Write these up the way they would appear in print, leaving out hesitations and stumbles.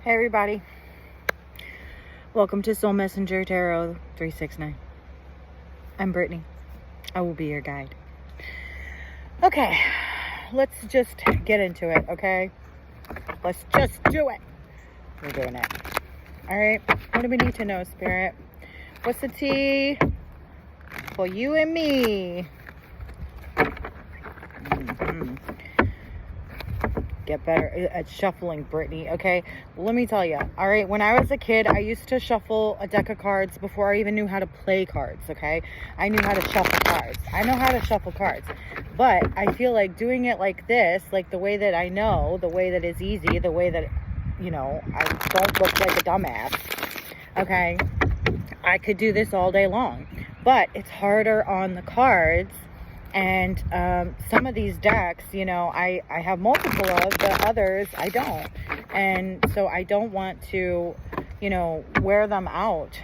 Hey everybody, welcome to Soul Messenger Tarot 369. I'm Brittany. I will be your guide. Okay, let's just get into it, okay? Let's just do it. We're doing it. Alright, what do we need to know, Spirit? What's the tea for you and me? Get better at shuffling, Brittany. Okay, well, let me tell you. All right, when I was a kid, I used to shuffle a deck of cards before I even knew how to play cards. Okay, I knew how to shuffle cards. I know how to shuffle cards, but I feel like doing it like this, like the way that I know, the way that is easy, the way that, you know, I don't look like a dumbass. Okay, I could do this all day long, but it's harder on the cards. And some of these decks, you know, I have multiple of, but others I don't. And so I don't want to, you know, wear them out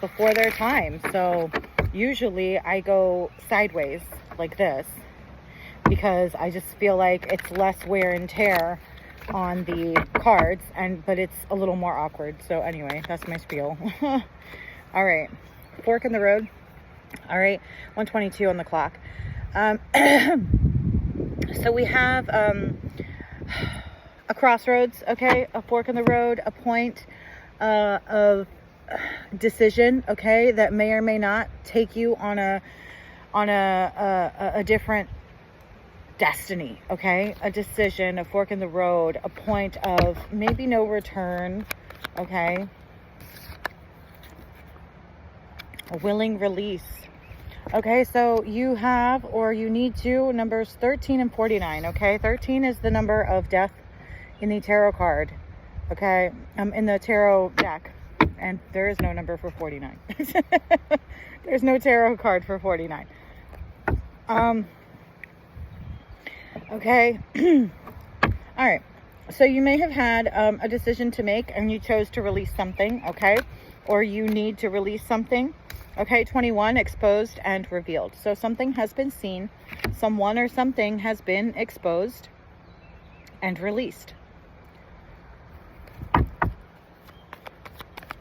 before their time. So usually I go sideways like this because I just feel like it's less wear and tear on the cards, but it's a little more awkward. So anyway, that's my spiel. All right, fork in the road. All right, 1:22 on the clock. So we have a crossroads, okay, a fork in the road, a point of decision, okay, that may or may not take you on a different destiny, okay, a decision, a fork in the road, a point of maybe no return, okay, a willing release. Okay, so you have, or you need to, numbers 13 and 49, okay? 13 is the number of death in the tarot card, okay? In the tarot deck. And there is no number for 49. There's no tarot card for 49. Okay. All right. So you may have had a decision to make and you chose to release something, okay? Or you need to release something. Okay, 21, exposed and revealed. So something has been seen, someone or something has been exposed and released.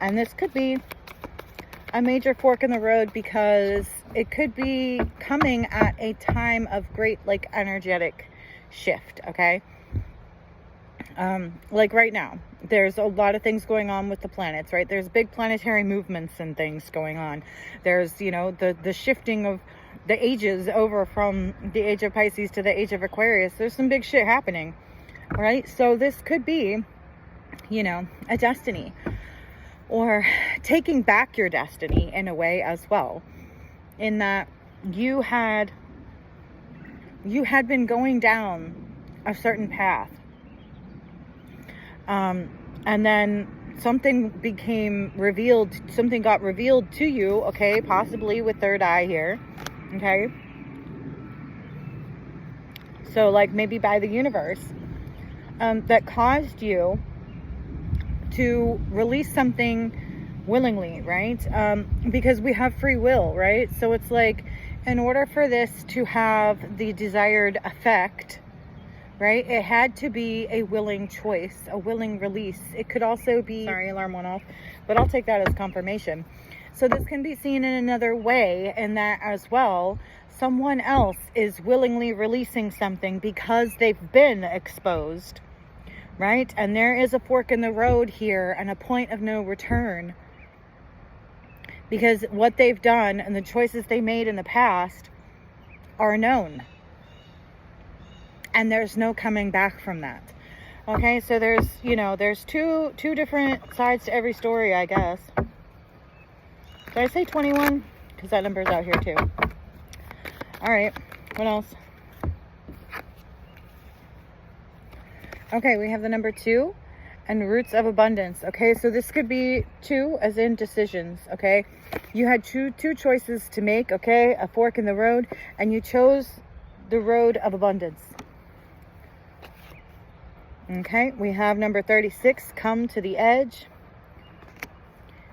And this could be a major fork in the road because it could be coming at a time of great, like, energetic shift, okay? Like right now, there's a lot of things going on with the planets, right? There's big planetary movements and things going on. There's, you know, the shifting of the ages over from the age of Pisces to the age of Aquarius. There's some big shit happening, right? So this could be, you know, a destiny or taking back your destiny in a way as well, in that you had been going down a certain path. And then something became revealed, something got revealed to you, okay, possibly with third eye here, okay? So like maybe by the universe, that caused you to release something willingly, right? Because we have free will, right? So it's like, in order for this to have the desired effect, right, it had to be a willing choice, a willing release. It could also be, sorry, alarm went off, but I'll take that as confirmation. So this can be seen in another way, in that as well, someone else is willingly releasing something because they've been exposed, right? And there is a fork in the road here and a point of no return, because what they've done and the choices they made in the past are known. And there's no coming back from that. Okay, so there's, you know, there's two different sides to every story, I guess. Did I say 21? Because that number's out here too. All right, what else? Okay, we have the number 2 and roots of abundance. Okay, so this could be 2 as in decisions, okay? You had two choices to make, okay? A fork in the road, and you chose the road of abundance. Okay, we have number 36, come to the edge,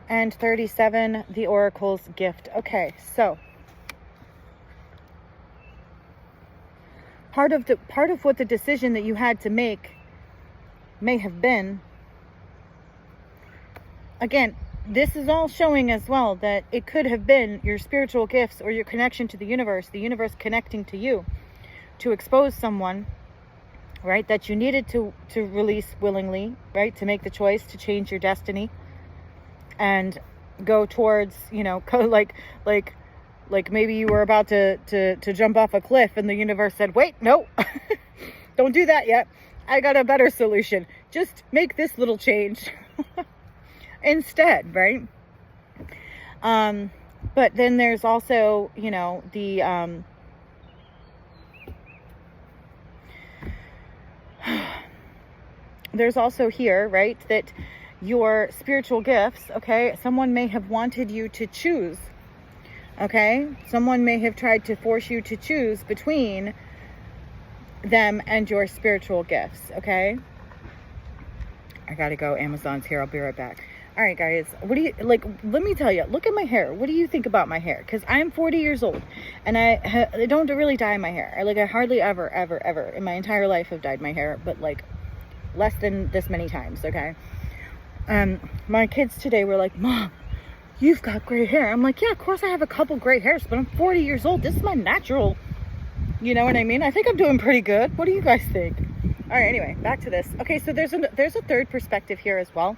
and 37, the oracle's gift. Okay, so part of what the decision that you had to make may have been, again, this is all showing as well that it could have been your spiritual gifts or your connection to the universe connecting to you to expose someone, right, that you needed to release willingly, right, to make the choice to change your destiny and go towards, you know, like maybe you were about to jump off a cliff and the universe said, wait, no, don't do that yet. I got a better solution. Just make this little change instead, right? But then there's also, you know, the there's also here, right, that your spiritual gifts, okay, someone may have wanted you to choose, okay? Someone may have tried to force you to choose between them and your spiritual gifts, okay? I gotta go. Amazon's here. I'll be right back. All right, guys. What do you, like, let me tell you, look at my hair. What do you think about my hair? Because I'm 40 years old and I don't really dye my hair. I hardly ever in my entire life have dyed my hair, but like less than this many times, okay? My kids today were like, Mom, you've got gray hair. I'm like, yeah, of course I have a couple gray hairs, but I'm 40 years old. This is my natural, you know what I mean? I think I'm doing pretty good. What do you guys think? All right, anyway, back to this. Okay, so there's a third perspective here as well.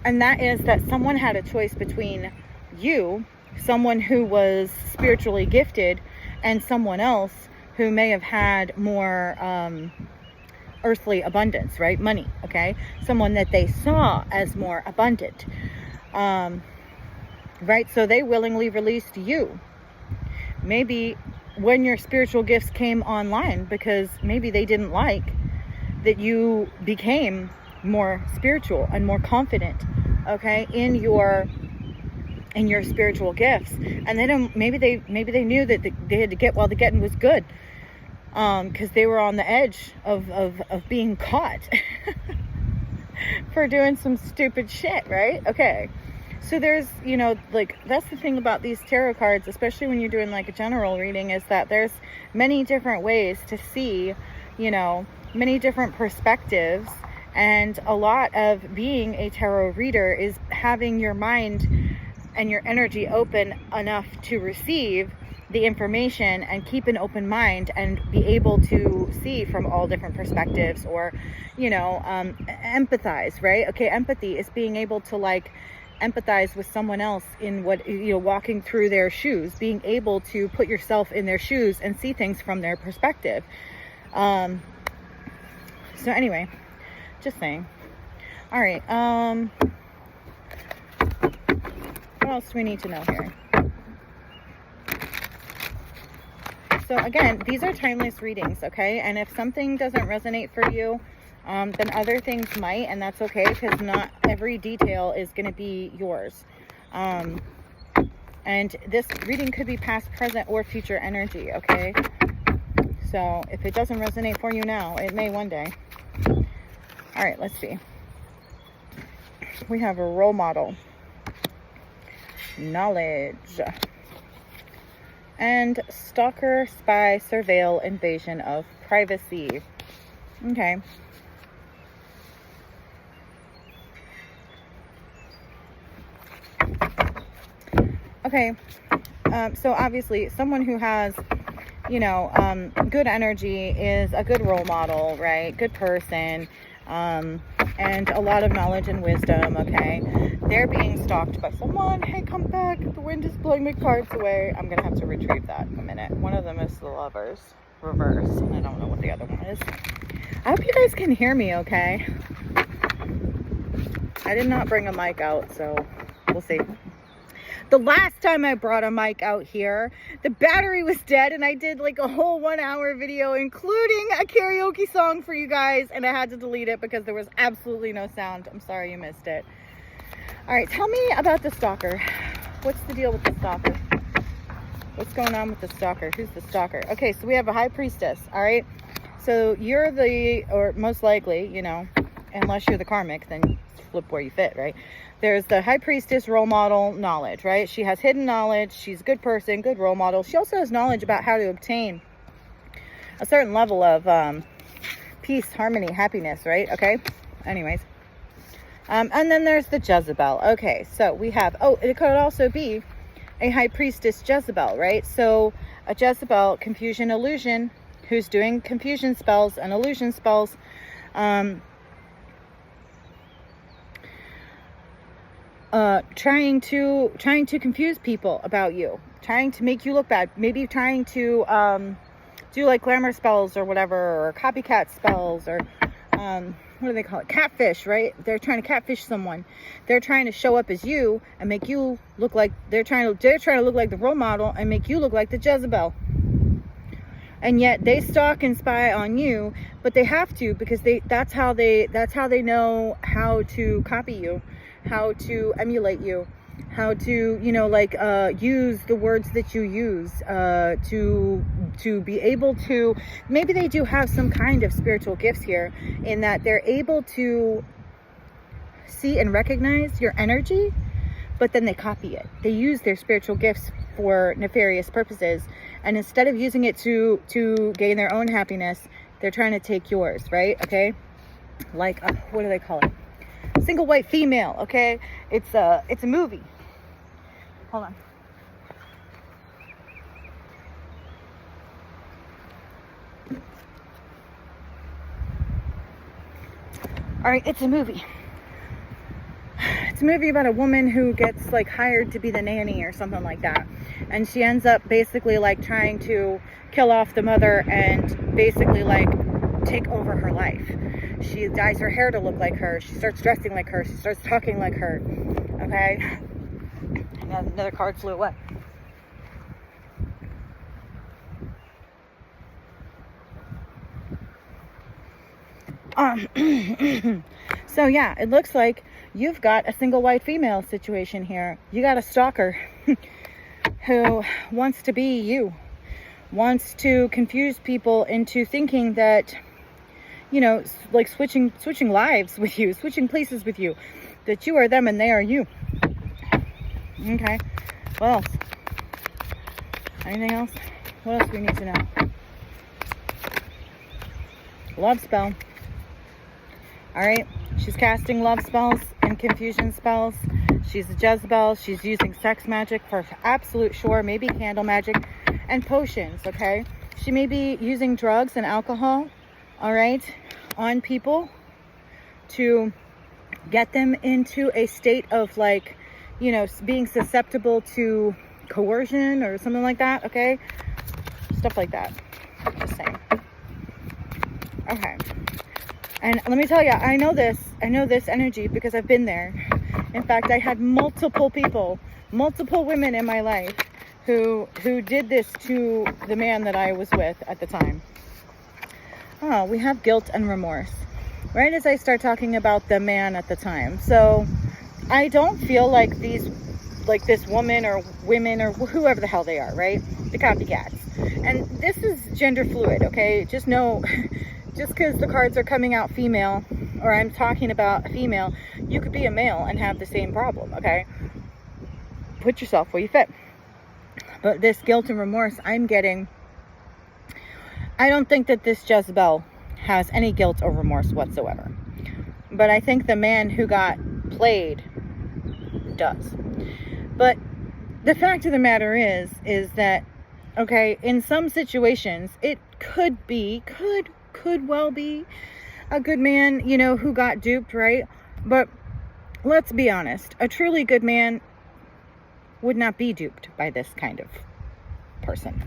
And that is that someone had a choice between you, someone who was spiritually gifted, and someone else who may have had more earthly abundance, right? Money, okay? Someone that they saw as more abundant, right? So they willingly released you. Maybe when your spiritual gifts came online, because maybe they didn't like that you became more spiritual and more confident, okay, in your spiritual gifts, and they don't, maybe they knew that they had to get while the getting was good, because they were on the edge of being caught for doing some stupid shit, right? Okay, so there's, you know, like, that's the thing about these tarot cards, especially when you're doing like a general reading, is that there's many different ways to see, you know, many different perspectives. And a lot of being a tarot reader is having your mind and your energy open enough to receive the information and keep an open mind and be able to see from all different perspectives, or, you know, empathize, right? Okay, empathy is being able to like empathize with someone else in what, you know, walking through their shoes, being able to put yourself in their shoes and see things from their perspective. So anyway, just saying. All right, what else do we need to know here? So again, these are timeless readings, okay? And if something doesn't resonate for you, then other things might, and that's okay, because not every detail is going to be yours. And this reading could be past, present, or future energy, okay? So if it doesn't resonate for you now, it may one day. All right, let's see. We have a role model, knowledge, and stalker, spy, surveil, invasion of privacy. Okay. Okay. So obviously someone who has, you know, good energy is a good role model, right? Good person. And a lot of knowledge and wisdom, okay? They're being stalked by someone. Hey, come back. The wind is blowing my cards away. I'm going to have to retrieve that in a minute. One of them is the Lovers reverse, and I don't know what the other one is. I hope you guys can hear me okay. I did not bring a mic out, so we'll see. The last time I brought a mic out here, the battery was dead, and I did like a whole 1-hour video, including a karaoke song for you guys, and I had to delete it because there was absolutely no sound. I'm sorry you missed it. All right, tell me about the stalker. What's the deal with the stalker? What's going on with the stalker? Who's the stalker? Okay, so we have a high priestess, all right? So you're the, or most likely, you know, unless you're the karmic, then flip where you fit, right? There's the high priestess, role model, knowledge, right? She has hidden knowledge. She's a good person, good role model. She also has knowledge about how to obtain a certain level of peace, harmony, happiness, right? Okay. Anyways. And then there's the Jezebel. Okay. So we have, it could also be a high priestess Jezebel, right? So a Jezebel, confusion, illusion, who's doing confusion spells and illusion spells, trying to confuse people about you, trying to make you look bad, maybe trying to do like glamour spells or whatever, or copycat spells, or what do they call it? Catfish, right? They're trying to catfish someone. They're trying to show up as you and make you look like they're trying to look like the role model and make you look like the Jezebel. And yet they stalk and spy on you, but they have to, because that's how they know how to copy you, how to emulate you, how to, use the words that you use, to be able to, maybe they do have some kind of spiritual gifts here, in that they're able to see and recognize your energy, but then they copy it. They use their spiritual gifts for nefarious purposes, and instead of using it to gain their own happiness, they're trying to take yours, right? Okay, like what do they call it? Single white female. Okay, it's a movie. Hold on. All right, it's a movie. It's a movie about a woman who gets like hired to be the nanny or something like that, and she ends up basically like trying to kill off the mother and basically like take over her life. She dyes her hair to look like her. She starts dressing like her. She starts talking like her. Okay. Another card flew away. So yeah, it looks like you've got a single white female situation here. You got a stalker who wants to be you, wants to confuse people into thinking that, like switching lives with you, switching places with you, that you are them and they are you. Okay, what else? Anything else? What else do we need to know? Love spell. All right, she's casting love spells and confusion spells. She's a Jezebel. She's using sex magic for absolute sure, maybe candle magic and potions, okay? She may be using drugs and alcohol, all right, on people to get them into a state of like, being susceptible to coercion or something like that, okay? Stuff like that. Just saying. Okay. And let me tell you, I know this energy because I've been there. In fact, I had multiple women in my life who did this to the man that I was with at the time. Oh, we have guilt and remorse. Right as I start talking about the man at the time. So I don't feel like this woman or women or whoever the hell they are, right? The copycats. And this is gender fluid, okay? Just know, just because the cards are coming out female, or I'm talking about a female, you could be a male and have the same problem, okay? Put yourself where you fit. But this guilt and remorse I'm getting, I don't think that this Jezebel has any guilt or remorse whatsoever. But I think the man who got played does. But the fact of the matter is that, okay, in some situations, it could well be a good man, who got duped, right? But let's be honest, a truly good man would not be duped by this kind of person.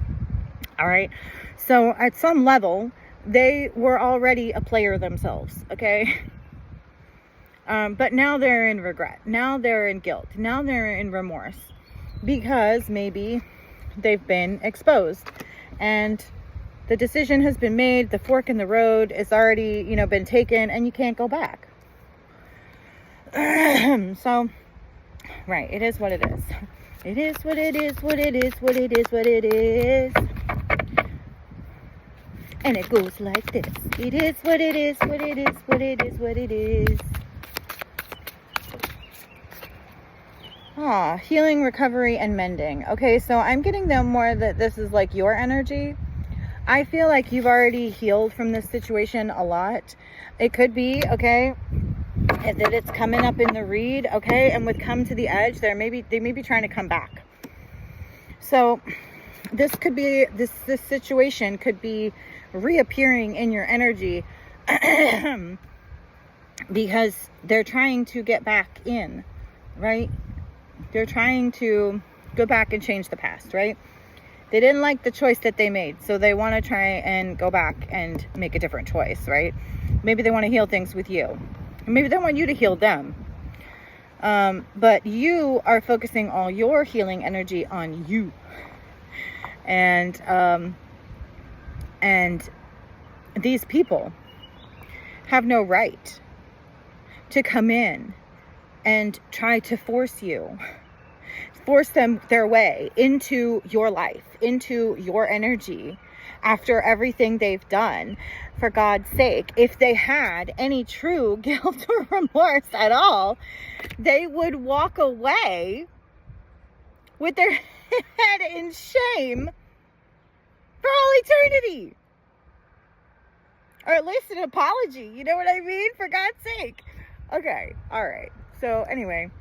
All right. So at some level, they were already a player themselves. Okay. But now they're in regret. Now they're in guilt. Now they're in remorse because maybe they've been exposed and the decision has been made. The fork in the road is already, been taken and you can't go back. So, right. It is what it is. It is what it is, what it is, what it is, what it is. And it goes like this. It is what it is, what it is, what it is, what it is. Healing, recovery, and mending. Okay, so I'm getting more that this is like your energy. I feel like you've already healed from this situation a lot. It could be, okay, that it's coming up in the read, okay, and with come to the edge, they may be trying to come back. So this could be, this situation could be reappearing in your energy because they're trying to get back in, right? They're trying to go back and change the past, right? They didn't like the choice that they made, so they want to try and go back and make a different choice, right? Maybe they want to heal things with you. Maybe they want you to heal them. But you are focusing all your healing energy on you. And these people have no right to come in and try to force them their way into your life, into your energy, after everything they've done. For God's sake, if they had any true guilt or remorse at all, they would walk away with their head in shame for all eternity. Or at least an apology, you know what I mean? For God's sake. Okay, all right. So anyway,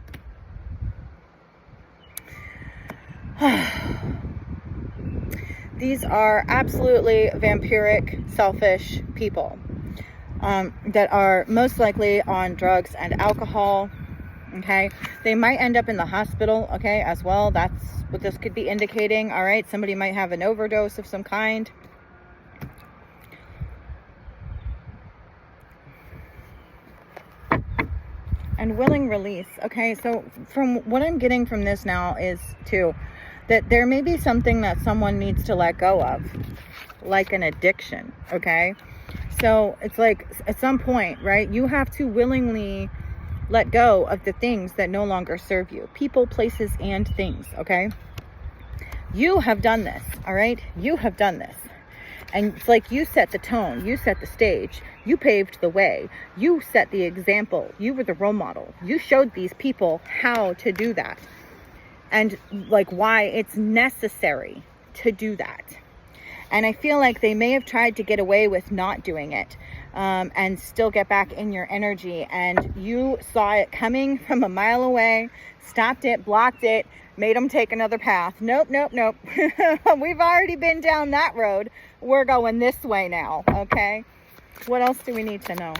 these are absolutely vampiric, selfish people that are most likely on drugs and alcohol. Okay, they might end up in the hospital, okay, as well. That's what this could be indicating. All right, somebody might have an overdose of some kind. And willing release. Okay, so from what I'm getting from this now is too that there may be something that someone needs to let go of, like an addiction. Okay, so it's like at some point, right, you have to willingly let go of the things that no longer serve you. People, places, and things. Okay, you have done this. All right, you have done this. And it's like you set the tone, you set the stage, you paved the way, you set the example, you were the role model. You showed these people how to do that and like why it's necessary to do that. And I feel like they may have tried to get away with not doing it and still get back in your energy. And you saw it coming from a mile away, stopped it, blocked it, made them take another path. Nope. We've already been down that road. We're going this way now, okay? What else do we need to know?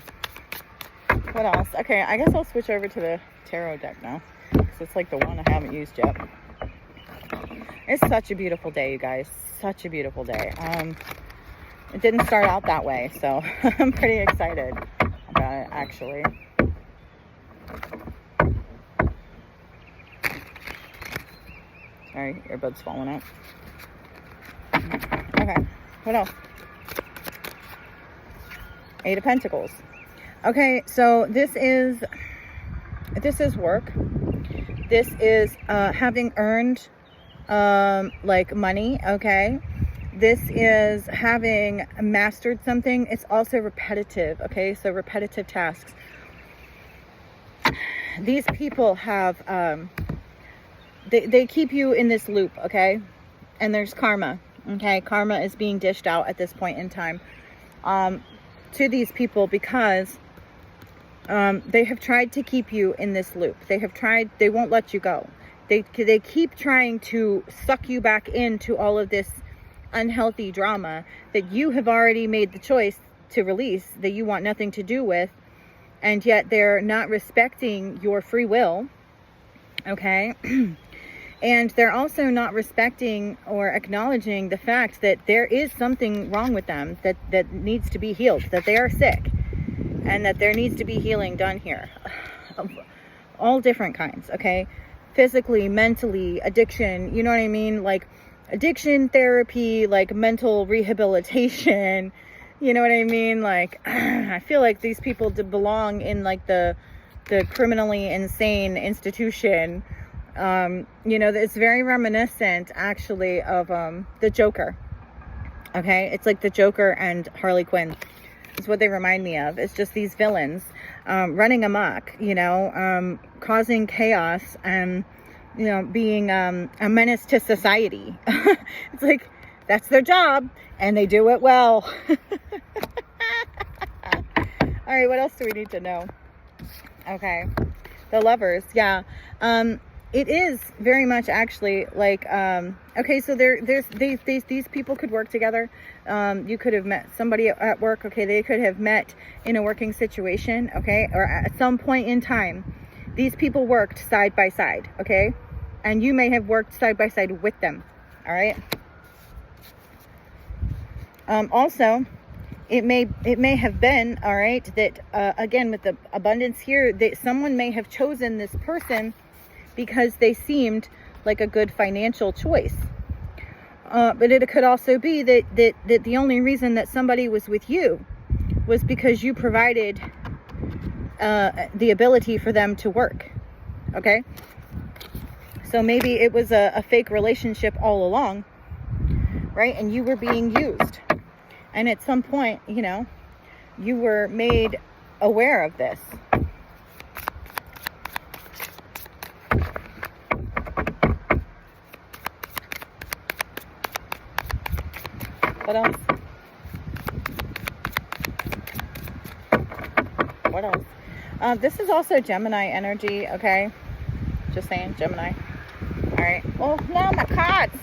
What else? Okay, I guess I'll switch over to the tarot deck now, because it's like the one I haven't used yet. It's such a beautiful day, you guys. Such a beautiful day. It didn't start out that way, so I'm pretty excited about it, actually. Sorry, earbuds falling out. Okay, what else? Eight of Pentacles. Okay, so this is work. This is having earned like money. Okay, this is having mastered something. It's also repetitive. Okay, so repetitive tasks. These people have they keep you in this loop, okay? And there's karma, okay? Karma is being dished out at this point in time to these people because they have tried to keep you in this loop. They won't let you go. They keep trying to suck you back into all of this unhealthy drama that you have already made the choice to release, that you want nothing to do with, and yet they're not respecting your free will, okay? And they're also not respecting or acknowledging the fact that there is something wrong with them that needs to be healed, that they are sick, and that there needs to be healing done here. All different kinds, okay? Physically, mentally, addiction, you know what I mean? Like addiction therapy, like mental rehabilitation, you know what I mean? Like, I feel like these people belong in like the criminally insane institution. You know, it's very reminiscent actually of the Joker. Okay, it's like the Joker and Harley Quinn is what they remind me of. It's just these villains running amok, you know, causing chaos and, you know, being a menace to society. It's like That's their job, and they do it well. All right, what else do we need to know? Okay, the lovers, yeah. It is very much actually like, okay, so these people could work together. You could have met somebody at work, okay, they could have met in a working situation, okay, or at some point in time, these people worked side by side, okay, and you may have worked side by side with them, all right. Also, it may have been, all right, that again, with the abundance here, that someone may have chosen this person because they seemed like a good financial choice. But it could also be that the only reason that somebody was with you was because you provided the ability for them to work. Okay? So maybe it was a fake relationship all along, right? And you were being used. And at some point, you know, you were made aware of this. What else? What else? This is also Gemini energy, okay? Just saying, Gemini. Alright. Oh, no, my cards!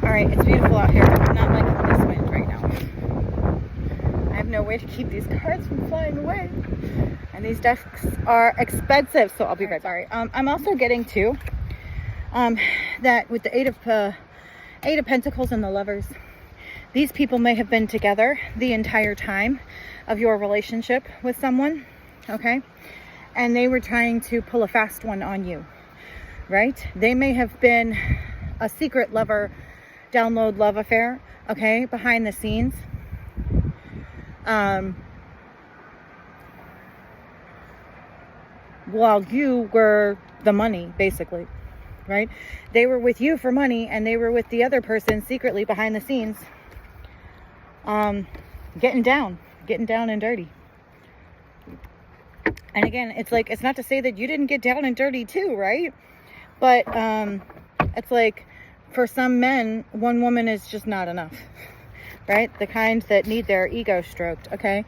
Alright, it's beautiful out here. I'm not liking this wind right now. I have no way to keep these cards from flying away. And these decks are expensive, so I'll be right back. Sorry. I'm also getting, too, that with the Eight of Pentacles and the Lovers, these people may have been together the entire time of your relationship with someone, okay? And they were trying to pull a fast one on you, right? They may have been a secret lover, download love affair, okay, behind the scenes. While you were the money, basically. Right? They were with you for money, and they were with the other person secretly behind the scenes, getting down and dirty. And again, it's like, it's not to say that you didn't get down and dirty too, right? But it's like, for some men, one woman is just not enough, right? The kind that need their ego stroked, okay?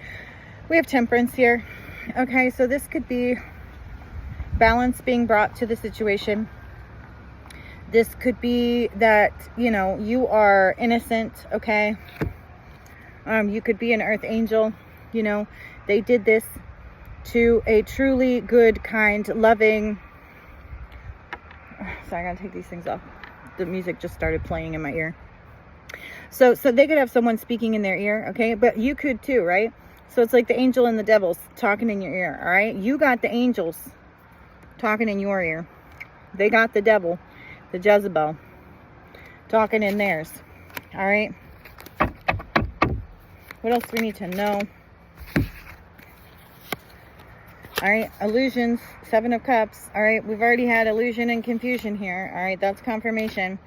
We have Temperance here. Okay, so this could be balance being brought to the situation. This could be that, you know, you are innocent, okay? You could be an earth angel, you know. They did this to a truly good, kind, loving... Sorry, I gotta take these things off. The music just started playing in my ear. So they could have someone speaking in their ear, okay? But you could too, right? So it's like the angel and the devil's talking in your ear, all right? You got the angels talking in your ear. They got the devil, the Jezebel, talking in theirs. All right. What else do we need to know? All right. Illusions, Seven of Cups. All right. We've already had illusion and confusion here. All right. That's confirmation.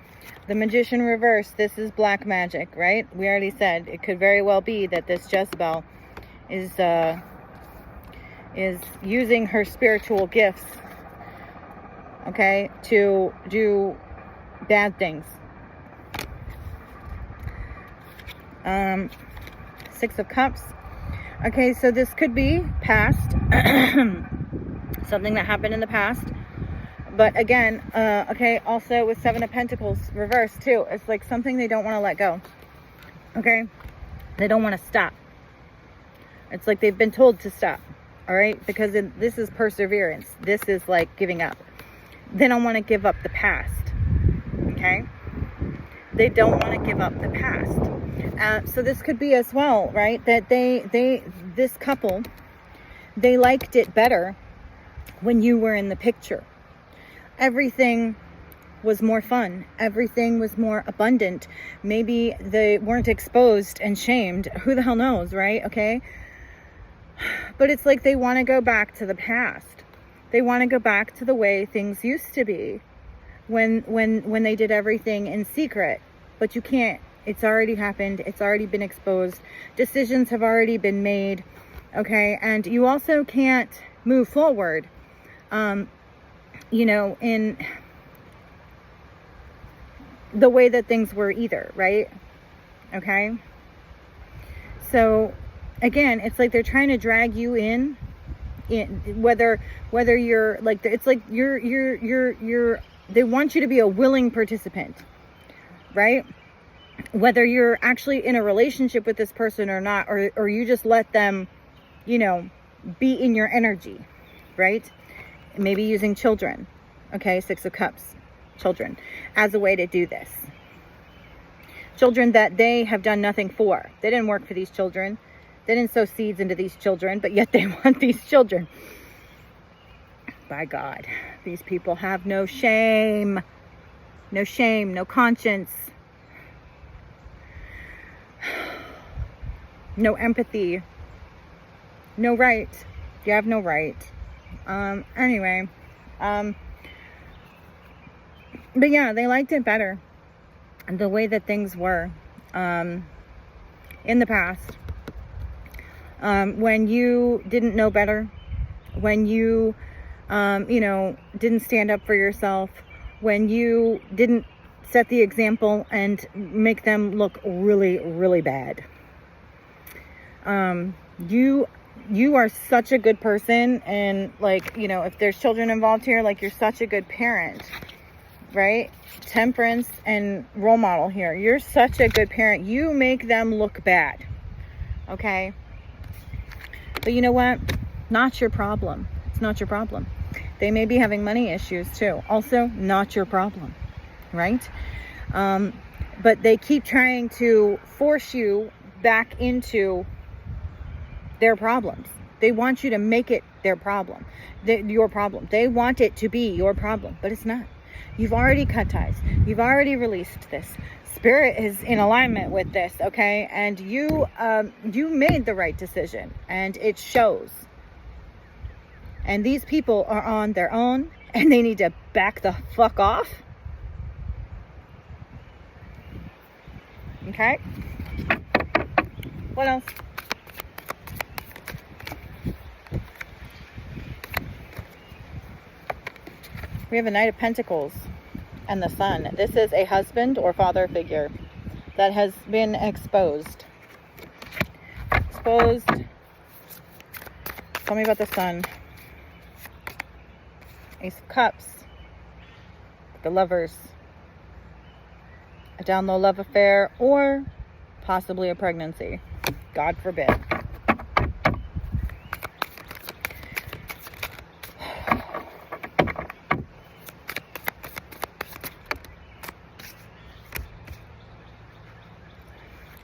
The Magician reverse. This is black magic, right? We already said it could very well be that this Jezebel is using her spiritual gifts, okay, to do bad things. Six of Cups. Okay, so this could be past, something that happened in the past. But again, okay, also with Seven of Pentacles reverse too. It's like something they don't want to let go. Okay, they don't want to stop. It's like they've been told to stop. All right, because this is perseverance. This is like giving up. They don't want to give up the past. Okay, they don't want to give up the past. So this could be as well, right? That this couple, they liked it better when you were in the picture. Everything was more fun. Everything was more abundant. Maybe they weren't exposed and shamed. Who the hell knows, right? Okay. But it's like they want to go back to the past. They want to go back to the way things used to be when they did everything in secret. But you can't. It's already happened. It's already been exposed. Decisions have already been made. Okay. And you also can't move forward, you know, the way that things were either, right? Okay. So again, it's like they're trying to drag you in whether you're like, it's like they want you to be a willing participant, right? Whether you're actually in a relationship with this person or not, or you just let them, be in your energy, right? Maybe using children, okay, 6 of Cups, children, as a way to do this. Children that they have done nothing for. They didn't work for these children. They didn't sow seeds into these children, but yet they want these children. By God, these people have no shame. No shame, no conscience. No empathy. No right. You have no right. Anyway. But yeah, they liked it better. The way that things were in the past. When you didn't know better. When you, didn't stand up for yourself. When you didn't set the example and make them look really, really bad. You are such a good person, and like, if there's children involved here, like, you're such a good parent, right? Temperance and role model here. You're such a good parent. You make them look bad. Okay? But you know what? Not your problem. It's not your problem. They may be having money issues too. Also, not your problem, right? But they keep trying to force you back into their problems. They want you to make it their problem, your problem. They want it to be your problem, but it's not. You've already cut ties. You've already released this. Spirit is in alignment with this, okay? And you made the right decision, and it shows. And these people are on their own, and they need to back the fuck off. Okay? What else? We have a Knight of Pentacles and the Sun. This is a husband or father figure that has been exposed. Exposed. Tell me about the Sun. Ace of Cups. The Lovers. A down low love affair, or possibly a pregnancy. God forbid.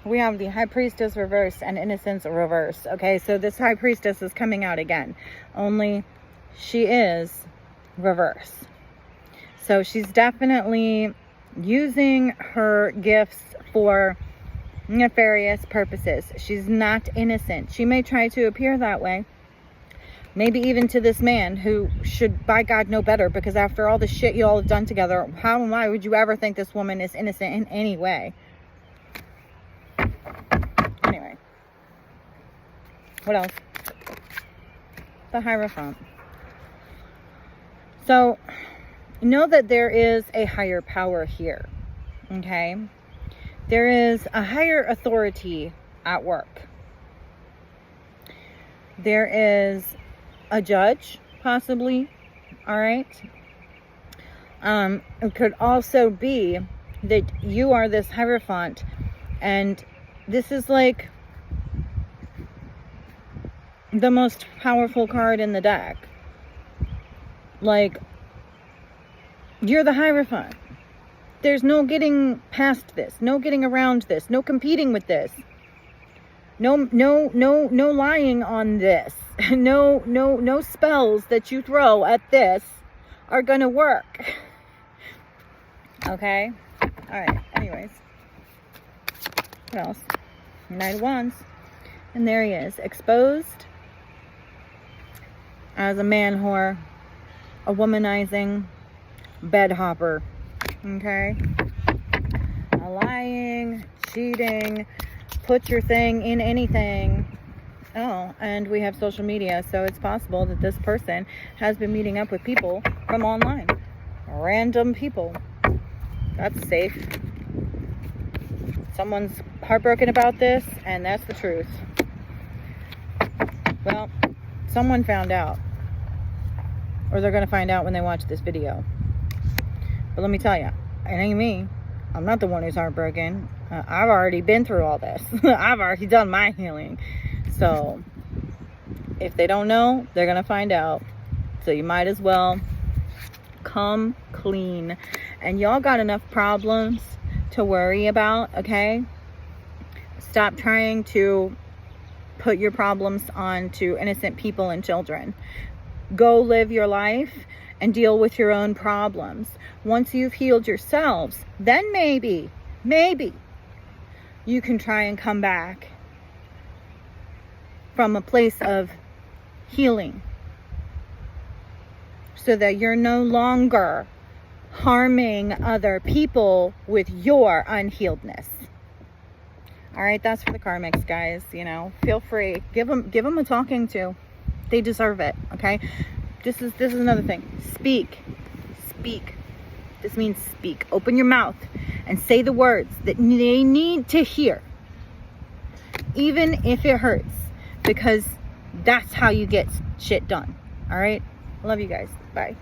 We have the High Priestess reverse and Innocence reverse. Okay, so this High Priestess is coming out again. Only she is reverse. So she's definitely using her gifts for nefarious purposes. She's not innocent. She may try to appear that way. Maybe even to this man who should, by God, know better, because after all the shit you all have done together, how and why would you ever think this woman is innocent in any way? Anyway. What else? The Hierophant. So, know that there is a higher power here. Okay? There is a higher authority at work. There is a judge, possibly. Alright? It could also be that you are this Hierophant, and this is like the most powerful card in the deck. Like, you're the Hierophant. There's no getting past this, no getting around this, no competing with this. No lying on this. No spells that you throw at this are gonna work. Okay? Alright, anyways. What else? Knight of Wands. And there he is. Exposed as a man whore. A womanizing bed hopper. Okay? A lying, cheating, put your thing in anything. Oh, and we have social media, so it's possible that this person has been meeting up with people from online. Random people. That's safe. Someone's heartbroken about this, and that's the truth. Well, someone found out. Or they're going to find out when they watch this video. But let me tell you, it ain't me. I'm not the one who's heartbroken. I've already been through all this. I've already done my healing. So, if they don't know, they're going to find out. So you might as well come clean. And y'all got enough problems to worry about, okay? Stop trying to put your problems onto innocent people and children. Go live your life and deal with your own problems. Once you've healed yourselves, then maybe you can try and come back from a place of healing so that you're no longer harming other people with your unhealedness. All right, that's for the karmics, guys. You know, feel free. Give them a talking to. They deserve it, okay? This is another thing. Speak. This means speak. Open your mouth and say the words that they need to hear, even if it hurts, because that's how you get shit done. All right? I love you guys. Bye.